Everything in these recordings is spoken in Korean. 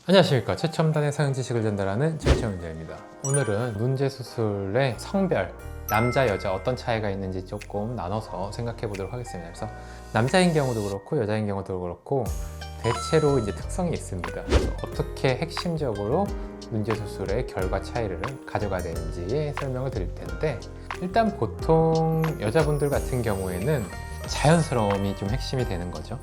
안녕하십니까. 최첨단의 성형 지식을 전달하는 최첨원장입니다. 오늘은 눈재 수술의 성별, 남자, 여자 어떤 차이가 있는지 조금 나눠서 생각해 보도록 하겠습니다. 그래서 남자인 경우도 그렇고 여자인 경우도 그렇고 대체로 이제 특성이 있습니다. 그래서 어떻게 핵심적으로 눈재 수술의 결과 차이를 가져가야 되는지 설명을 드릴 텐데, 일단 보통 여자분들 같은 경우에는 자연스러움이 좀 핵심이 되는 거죠.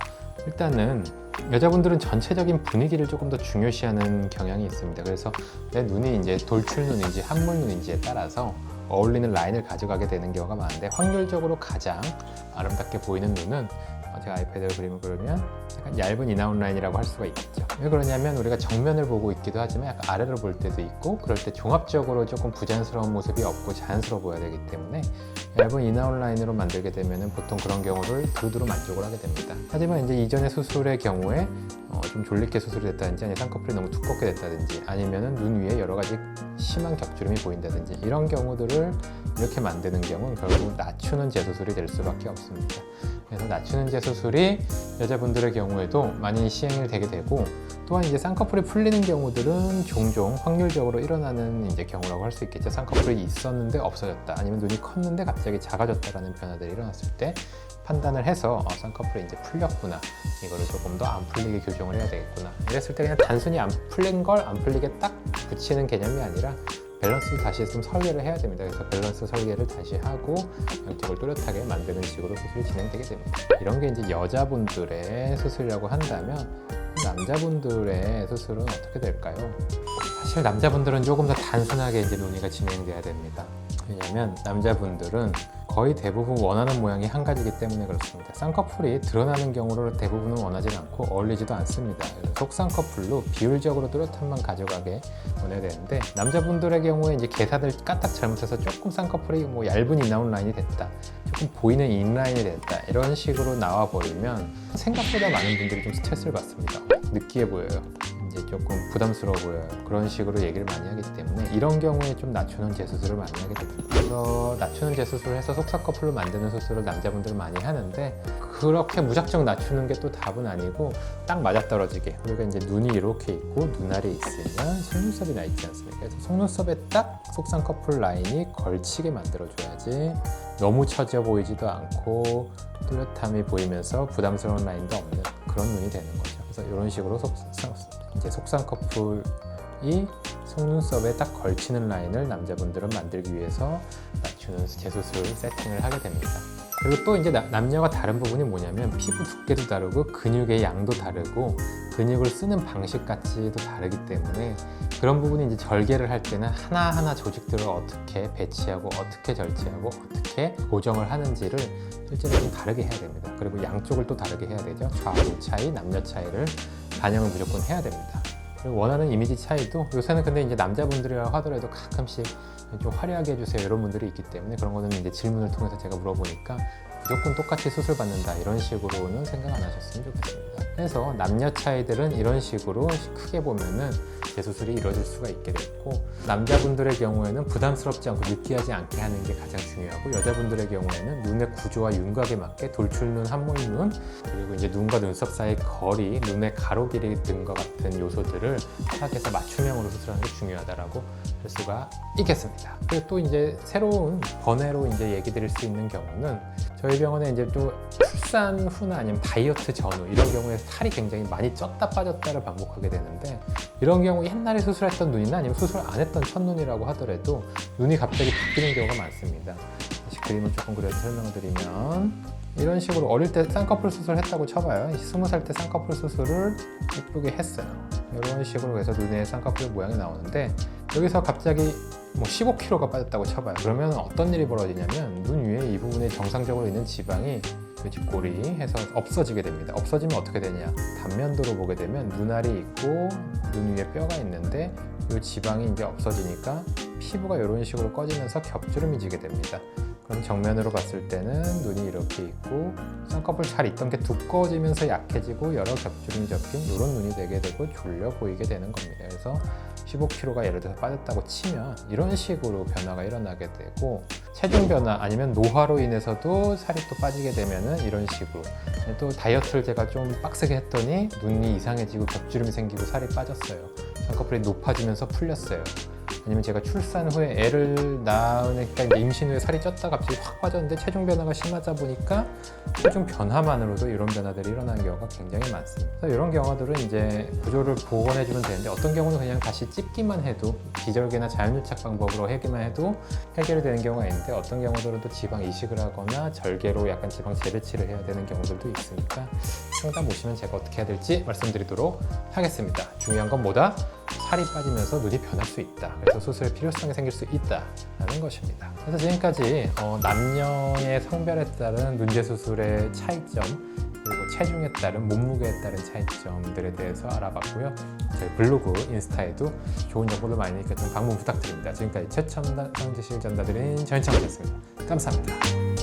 일단은 여자분들은 전체적인 분위기를 조금 더 중요시하는 경향이 있습니다. 그래서 내 눈이 이제 돌출눈인지 함몰눈인지에 따라서 어울리는 라인을 가져가게 되는 경우가 많은데, 확률적으로 가장 아름답게 보이는 눈은 제가 아이패드로 그림을 그리면 약간 얇은 인아웃 라인이라고 할 수가 있겠죠. 왜 그러냐면 우리가 정면을 보고 있기도 하지만 약간 아래로 볼 때도 있고, 그럴 때 종합적으로 조금 부자연스러운 모습이 없고 자연스러워 보여야 되기 때문에 얇은 인아웃 라인으로 만들게 되면 보통 그런 경우를 두루두루 만족을 하게 됩니다. 하지만 이제 이전의 수술의 경우에 좀 졸립게 수술이 됐다든지, 아니면 쌍꺼풀이 너무 두껍게 됐다든지, 아니면은 눈 위에 여러 가지 심한 격주름이 보인다든지, 이런 경우들을 이렇게 만드는 경우는 결국 낮추는 재수술이 될 수밖에 없습니다. 그래서 낮추는 재수술이 여자분들의 경우에도 많이 시행이 되게 되고, 또한 이제 쌍꺼풀이 풀리는 경우들은 종종 확률적으로 일어나는 이제 경우라고 할 수 있겠죠. 쌍꺼풀이 있었는데 없어졌다, 아니면 눈이 컸는데 갑자기 작아졌다라는 변화들이 일어났을 때 판단을 해서 쌍꺼풀이 이제 풀렸구나, 이거를 조금 더 안 풀리게 교정을 해야 되겠구나, 이랬을 때 그냥 단순히 안 풀린 걸 안 풀리게 딱 붙이는 개념이 아니라 밸런스 다시 좀 설계를 해야 됩니다. 그래서 밸런스 설계를 다시 하고 양쪽을 또렷하게 만드는 식으로 수술이 진행되게 됩니다. 이런 게 이제 여자분들의 수술이라고 한다면, 남자분들의 수술은 어떻게 될까요? 사실 남자분들은 조금 더 단순하게 이제 논의가 진행돼야 됩니다. 왜냐하면 남자분들은 거의 대부분 원하는 모양이 한 가지이기 때문에 그렇습니다. 쌍꺼풀이 드러나는 경우를 대부분은 원하지 않고 어울리지도 않습니다. 속쌍꺼풀로 비율적으로 뚜렷함만 가져가게 원해야 되는데, 남자분들의 경우에 이제 계산을 까딱 잘못해서 조금 쌍꺼풀이 뭐 얇은 인아웃 라인이 됐다, 조금 보이는 인라인이 됐다, 이런 식으로 나와 버리면 생각보다 많은 분들이 좀 스트레스를 받습니다. 느끼해 보여요, 이제 조금 부담스러워 보여요, 그런 식으로 얘기를 많이 하기 때문에 이런 경우에 좀 낮추는 재수술을 많이 하게 됩니다. 그래서 낮추는 재수술을 해서 속쌍꺼풀로 만드는 수술을 남자분들은 많이 하는데, 그렇게 무작정 낮추는 게 또 답은 아니고 딱 맞아떨어지게, 우리가 이제 눈이 이렇게 있고 눈알이 있으면 속눈썹이 나 있지 않습니까? 그래서 속눈썹에 딱 속쌍꺼풀 라인이 걸치게 만들어줘야지 너무 처져 보이지도 않고 뚜렷함이 보이면서 부담스러운 라인도 없는 그런 눈이 되는 거죠. 그래서 이런 식으로 속쌍꺼풀이 속눈썹에 딱 걸치는 라인을 남자분들은 만들기 위해서 낮추는 재수술 세팅을 하게 됩니다. 그리고 또 이제 남녀가 다른 부분이 뭐냐면, 피부 두께도 다르고 근육의 양도 다르고 근육을 쓰는 방식까지도 다르기 때문에, 그런 부분이 이제 절개를 할 때는 하나하나 조직들을 어떻게 배치하고 어떻게 절제하고 어떻게 고정을 하는지를 실제로 좀 다르게 해야 됩니다. 그리고 양쪽을 또 다르게 해야 되죠. 좌우 차이, 남녀 차이를 반영을 무조건 해야 됩니다. 그리고 원하는 이미지 차이도, 요새는 근데 이제 남자분들이라고 하더라도 가끔씩 좀 화려하게 해주세요 이런 분들이 있기 때문에, 그런 거는 이제 질문을 통해서 제가 물어보니까 무조건 똑같이 수술 받는다 이런 식으로는 생각 안 하셨으면 좋겠습니다. 그래서 남녀 차이들은 이런 식으로 크게 보면은 재수술이 이루어질 수가 있게 됐고, 남자분들의 경우에는 부담스럽지 않고 느끼하지 않게 하는 게 가장 중요하고, 여자분들의 경우에는 눈의 구조와 윤곽에 맞게 돌출눈, 함몰눈, 그리고 이제 눈과 눈썹 사이 거리, 눈의 가로 길이 등과 같은 요소들을 파악해서 맞춤형으로 수술하는 게 중요하다라고 할 수가 있겠습니다. 그리고 또 이제 새로운 번외로 이제 얘기 드릴 수 있는 경우는, 저희 병원에 이제 또 출산 후나 아니면 다이어트 전후 이런 경우에 살이 굉장히 많이 쪘다 빠졌다를 반복하게 되는데, 이런 경우 옛날에 수술했던 눈이나 아니면 수술 안 했던 첫눈이라고 하더라도 눈이 갑자기 바뀌는 경우가 많습니다. 다시 그림을 조금 그려서 설명을 드리면, 이런 식으로 어릴 때 쌍꺼풀 수술을 했다고 쳐봐요. 20살 때 쌍꺼풀 수술을 예쁘게 했어요. 이런 식으로 해서 눈에 쌍꺼풀 모양이 나오는데, 여기서 갑자기 뭐 15kg가 빠졌다고 쳐봐요. 그러면 어떤 일이 벌어지냐면, 눈 위에 이 부분에 정상적으로 있는 지방이 쥐꼬리 해서 없어지게 됩니다. 없어지면 어떻게 되냐, 단면도로 보게 되면 눈알이 있고 눈 위에 뼈가 있는데, 이 지방이 이제 없어지니까 피부가 이런 식으로 꺼지면서 겹주름이 지게 됩니다. 그럼 정면으로 봤을 때는 눈이 이렇게 있고, 쌍꺼풀 잘 있던 게 두꺼워지면서 약해지고 여러 겹주름이 접힌 이런 눈이 되게 되고 졸려 보이게 되는 겁니다. 그래서 15kg가 예를 들어서 빠졌다고 치면 이런 식으로 변화가 일어나게 되고, 체중 변화 아니면 노화로 인해서도 살이 또 빠지게 되면은 이런 식으로, 또 다이어트를 제가 좀 빡세게 했더니 눈이 이상해지고 겹주름이 생기고 살이 빠졌어요. 쌍꺼풀이 높아지면서 풀렸어요. 아니면 제가 출산 후에 애를 낳으니까 임신 후에 살이 쪘다 갑자기 확 빠졌는데 체중 변화가 심하다 보니까 체중 변화만으로도 이런 변화들이 일어나는 경우가 굉장히 많습니다. 그래서 이런 경우들은 이제 구조를 복원해주면 되는데, 어떤 경우는 그냥 다시 찝기만 해도, 기절개나 자연유착 방법으로 해기만 해도 해결이 되는 경우가 있는데, 어떤 경우들은 또 지방 이식을 하거나 절개로 약간 지방 재배치를 해야 되는 경우들도 있으니까 상담 오시면 제가 어떻게 해야 될지 말씀드리도록 하겠습니다. 중요한 건 뭐다? 살이 빠지면서 눈이 변할 수 있다. 그래서 수술의 필요성이 생길 수 있다라는 것입니다. 그래서 지금까지 남녀의 성별에 따른 눈제 수술의 차이점, 그리고 체중에 따른, 몸무게에 따른 차이점들에 대해서 알아봤고요. 저희 블로그, 인스타에도 좋은 정보를 많이 있으니까 좀 방문 부탁드립니다. 지금까지 최첨단 성지식 전달드린 전청이었습니다. 감사합니다.